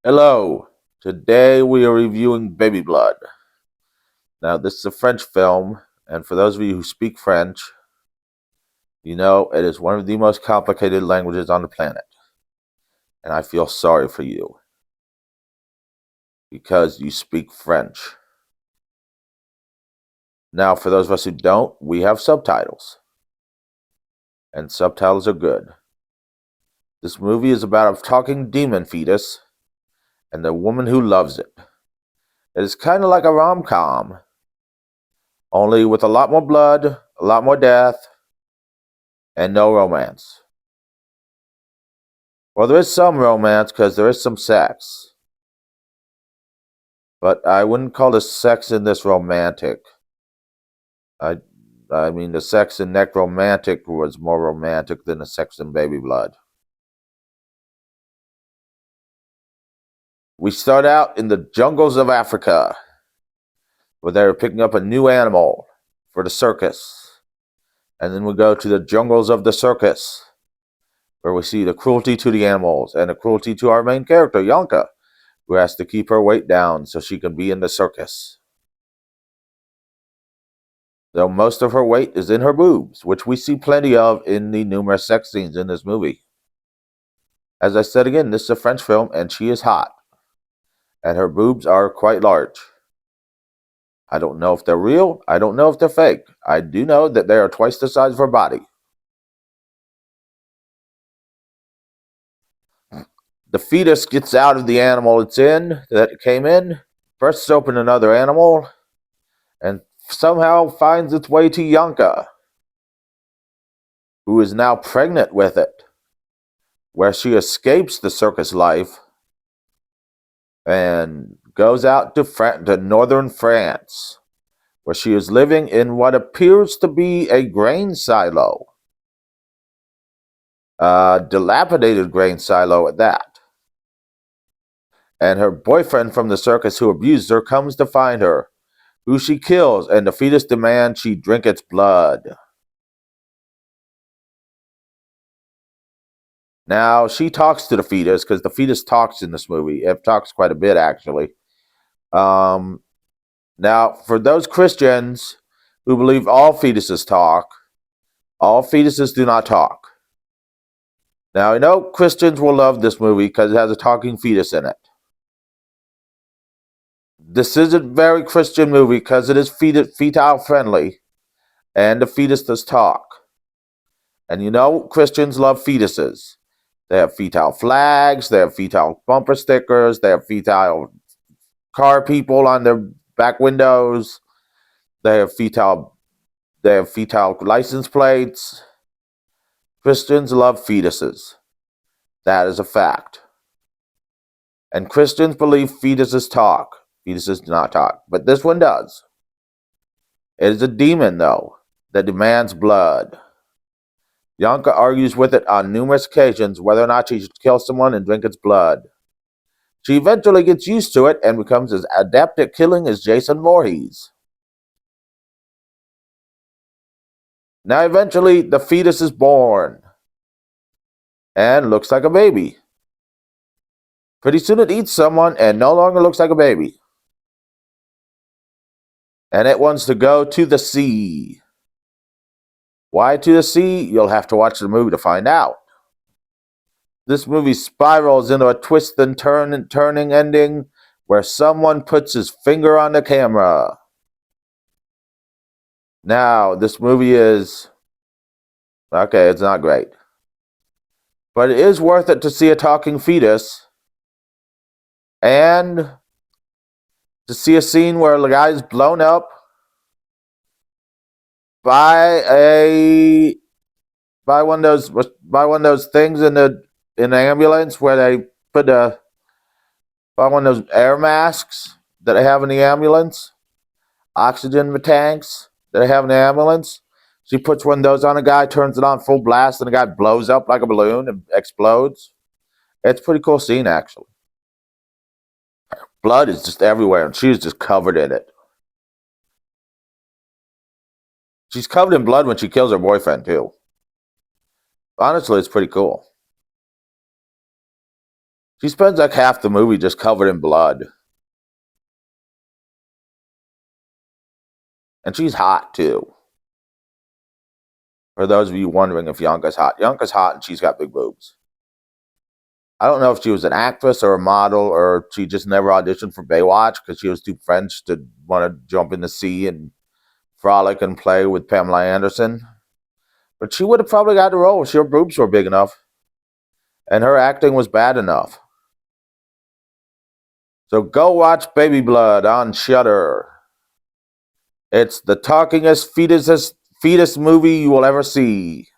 Hello. Today we are reviewing Baby Blood. Now, this is a French film, and for those of you who speak French, you know it is one of the most complicated languages on the planet. And I feel sorry for you because you speak French. Now, for those of us who don't, we have subtitles, and subtitles are good. This movie is about a talking demon fetus and the woman who loves it. It is kind of like a rom-com, only with a lot more blood, a lot more death, and no romance. Well, there is some romance because there is some sex. But I wouldn't call the sex in this romantic. I I mean, the sex in Necromantic was more romantic than the sex in Baby Blood. We start out in the jungles of Africa, where they're picking up a new animal for the circus. And then we go to the jungles of the circus, where we see the cruelty to the animals and the cruelty to our main character, Yonka, who has to keep her weight down so she can be in the circus. Though most of her weight is in her boobs, which we see plenty of in the numerous sex scenes in this movie. As I said again, this is a French film, and she is hot. And her boobs are quite large. I don't know if they're real. I don't know if they're fake. I do know that they are twice the size of her body. The fetus gets out of the animal it's in, that it came in, bursts open another animal, and somehow finds its way to Yonka, who is now pregnant with it, where she escapes the circus life and goes out to northern France, where she is living in what appears to be a grain silo. A dilapidated grain silo at that. And her boyfriend from the circus who abused her comes to find her, who she kills, and the fetus demands she drink its blood. Now, she talks to the fetus, because the fetus talks in this movie. It talks quite a bit, actually. Now, for those Christians who believe all fetuses talk, all fetuses do not talk. Now, I know Christians will love this movie because it has a talking fetus in it. This is a very Christian movie because it is fetal friendly, and the fetus does talk. And you know, Christians love fetuses. They have fetal flags, they have fetal bumper stickers, they have fetal car people on their back windows, they have fetal license plates. Christians love fetuses. That is a fact. And Christians believe fetuses talk. Fetuses do not talk, but this one does. It is a demon, though, that demands blood. Yonka argues with it on numerous occasions whether or not she should kill someone and drink its blood. She eventually gets used to it and becomes as adept at killing as Jason Voorhees. Now, eventually, the fetus is born and looks like a baby. Pretty soon it eats someone and no longer looks like a baby. And it wants to go to the sea. Why to the sea? You'll have to watch the movie to find out. This movie spirals into a twist and turning ending where someone puts his finger on the camera. Now, this movie is okay, it's not great. But it is worth it to see a talking fetus and to see a scene where the guy's blown up by one of those things in the ambulance where they put by one of those air masks that they have in the ambulance, oxygen tanks that they have in the ambulance. She puts one of those on a guy, turns it on full blast, and the guy blows up like a balloon and explodes. It's a pretty cool scene, actually. Blood is just everywhere, and she's just covered in it. She's covered in blood when she kills her boyfriend, too. Honestly, it's pretty cool. She spends like half the movie just covered in blood. And she's hot too. For those of you wondering if Yonka's hot and she's got big boobs. I don't know if she was an actress or a model or she just never auditioned for Baywatch because she was too French to want to jump in the sea and frolic and play with Pamela Anderson. But she would have probably got the role if her boobs were big enough. And her acting was bad enough. So go watch Baby Blood on Shudder. It's the talkingest fetus movie you will ever see.